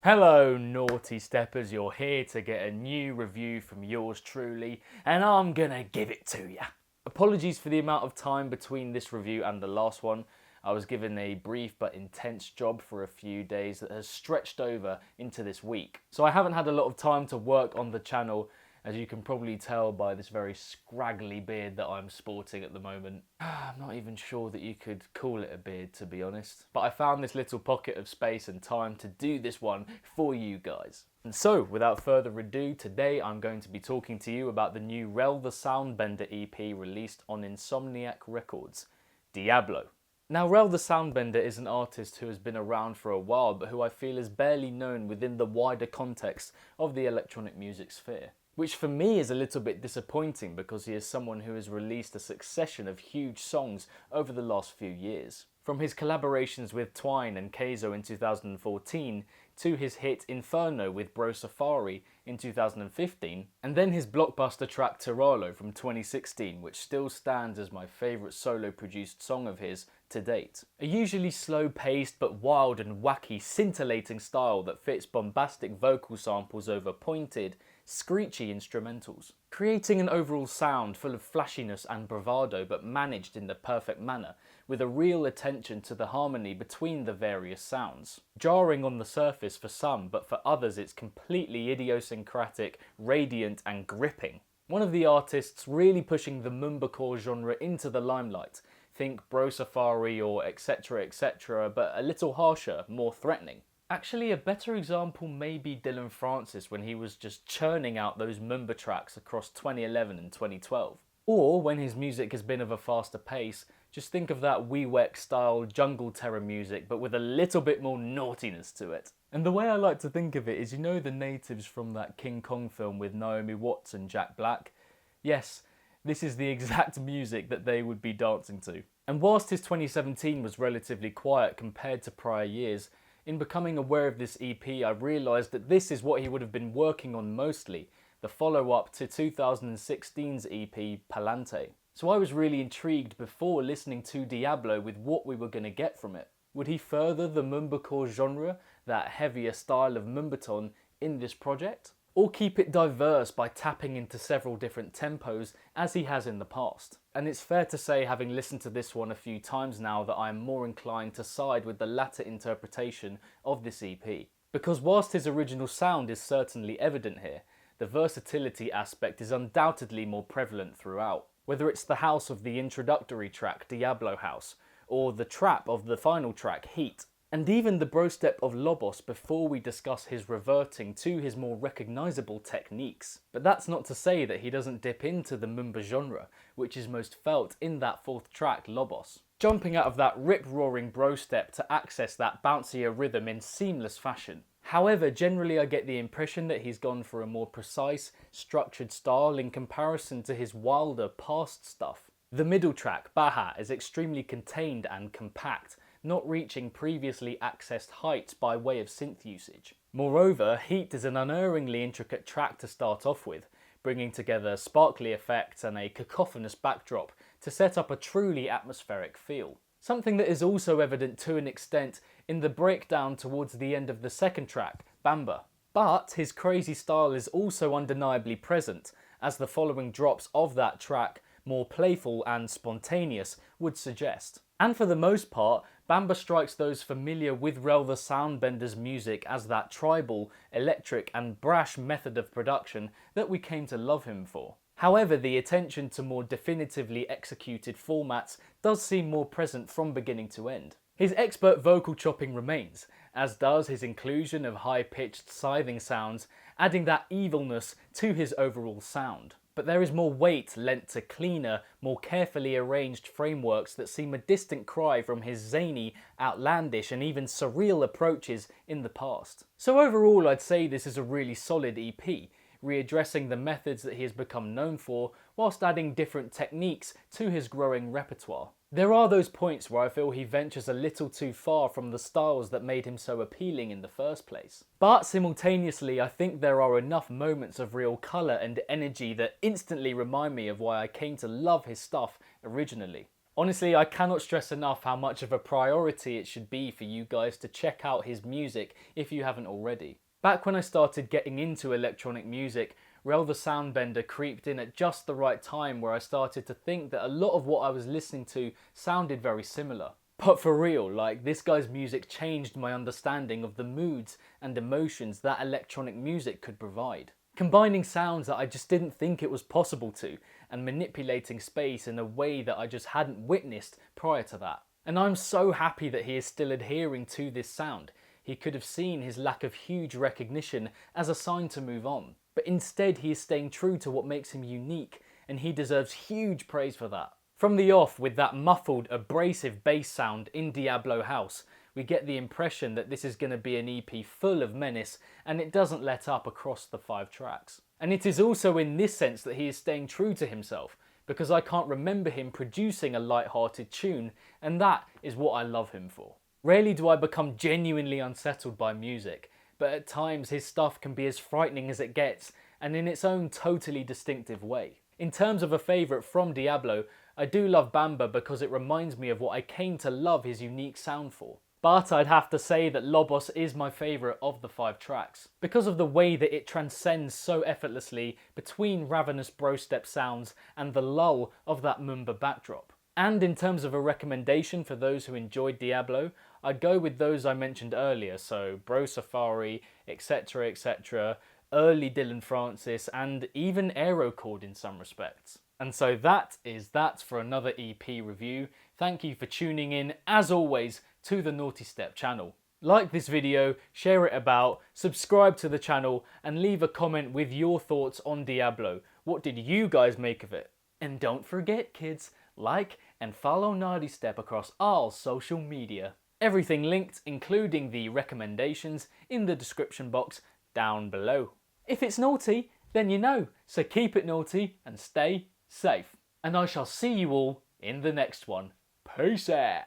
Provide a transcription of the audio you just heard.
Hello naughty steppers, you're here to get a new review from yours truly, and I'm gonna give it to ya. Apologies for the amount of time between this review and the last one. I was given a brief but intense job for a few days that has stretched over into this week. So I haven't had a lot of time to work on the channel, as you can probably tell by this very scraggly beard that I'm sporting at the moment. I'm not even sure that you could call it a beard, to be honest. But I found this little pocket of space and time to do this one for you guys. And so, without further ado, today I'm going to be talking to you about the new Rell The Soundbender EP released on Insomniac Records, Diablo. Now, Rell The Soundbender is an artist who has been around for a while, but who I feel is barely known within the wider context of the electronic music sphere. Which for me is a little bit disappointing because he is someone who has released a succession of huge songs over the last few years. From his collaborations with Twine and Keizo in 2014, to his hit Inferno with Bro Safari in 2015, and then his blockbuster track Tiralo from 2016, which still stands as my favourite solo produced song of his to date. A usually slow paced but wild and wacky scintillating style that fits bombastic vocal samples over pointed, screechy instrumentals, creating an overall sound full of flashiness and bravado but managed in the perfect manner, with a real attention to the harmony between the various sounds. Jarring on the surface for some, but for others it's completely idiosyncratic, radiant and gripping. One of the artists really pushing the mumblecore genre into the limelight. Think Bro Safari or etc, but a little harsher, more threatening. Actually, a better example may be Dylan Francis when he was just churning out those Mumba tracks across 2011 and 2012. Or when his music has been of a faster pace, just think of that whack style jungle terror music but with a little bit more naughtiness to it. And the way I like to think of it is, you know the natives from that King Kong film with Naomi Watts and Jack Black? Yes, this is the exact music that they would be dancing to. And whilst his 2017 was relatively quiet compared to prior years, in becoming aware of this EP, I realised that this is what he would have been working on mostly, the follow-up to 2016's EP, Palante. So I was really intrigued before listening to Diablo with what we were going to get from it. Would he further the mumblecore genre, that heavier style of mumbaton, in this project? Or keep it diverse by tapping into several different tempos as he has in the past? And it's fair to say, having listened to this one a few times now, that I am more inclined to side with the latter interpretation of this EP. Because whilst his original sound is certainly evident here, the versatility aspect is undoubtedly more prevalent throughout. Whether it's the house of the introductory track Diablo House, or the trap of the final track Heat, and even the brostep of Lobos before we discuss his reverting to his more recognisable techniques. But that's not to say that he doesn't dip into the mumba genre, which is most felt in that fourth track, Lobos. Jumping out of that rip-roaring brostep to access that bouncier rhythm in seamless fashion. However, generally I get the impression that he's gone for a more precise, structured style in comparison to his wilder past stuff. The middle track, Baja, is extremely contained and compact, not reaching previously accessed heights by way of synth usage. Moreover, Heat is an unerringly intricate track to start off with, bringing together sparkly effects and a cacophonous backdrop to set up a truly atmospheric feel. Something that is also evident to an extent in the breakdown towards the end of the second track, Bamba. But his crazy style is also undeniably present, as the following drops of that track, more playful and spontaneous, would suggest. And for the most part, Bamba strikes those familiar with Rell The Soundbender's music as that tribal, electric and brash method of production that we came to love him for. However, the attention to more definitively executed formats does seem more present from beginning to end. His expert vocal chopping remains, as does his inclusion of high-pitched scything sounds, adding that evilness to his overall sound. But there is more weight lent to cleaner, more carefully arranged frameworks that seem a distant cry from his zany, outlandish and even surreal approaches in the past. So overall, I'd say this is a really solid EP, readdressing the methods that he has become known for, whilst adding different techniques to his growing repertoire. There are those points where I feel he ventures a little too far from the styles that made him so appealing in the first place. But simultaneously, I think there are enough moments of real colour and energy that instantly remind me of why I came to love his stuff originally. Honestly, I cannot stress enough how much of a priority it should be for you guys to check out his music if you haven't already. Back when I started getting into electronic music, Rell The Soundbender creeped in at just the right time where I started to think that a lot of what I was listening to sounded very similar. But for real, like, this guy's music changed my understanding of the moods and emotions that electronic music could provide. Combining sounds that I just didn't think it was possible to, and manipulating space in a way that I just hadn't witnessed prior to that. And I'm so happy that he is still adhering to this sound. He could have seen his lack of huge recognition as a sign to move on. But instead he is staying true to what makes him unique, and he deserves huge praise for that. From the off, with that muffled, abrasive bass sound in Diablo House, we get the impression that this is going to be an EP full of menace, and it doesn't let up across the 5 tracks. And it is also in this sense that he is staying true to himself, because I can't remember him producing a light-hearted tune, and that is what I love him for. Rarely do I become genuinely unsettled by music, but at times his stuff can be as frightening as it gets, and in its own totally distinctive way. In terms of a favourite from Diablo, I do love Bamba because it reminds me of what I came to love his unique sound for. But I'd have to say that Lobos is my favourite of the 5 tracks, because of the way that it transcends so effortlessly between ravenous bro-step sounds and the lull of that Mumba backdrop. And in terms of a recommendation for those who enjoyed Diablo, I'd go with those I mentioned earlier, so Bro Safari, etc, etc, early Dylan Francis, and even Aerochord in some respects. And so that is that for another EP review. Thank you for tuning in, as always, to the Nawtystep channel. Like this video, share it about, subscribe to the channel, and leave a comment with your thoughts on Diablo. What did you guys make of it? And don't forget, kids, like and follow Nawtystep across all social media. Everything linked, including the recommendations, in the description box down below. If it's naughty, then you know, so keep it naughty and stay safe. And I shall see you all in the next one. Peace out.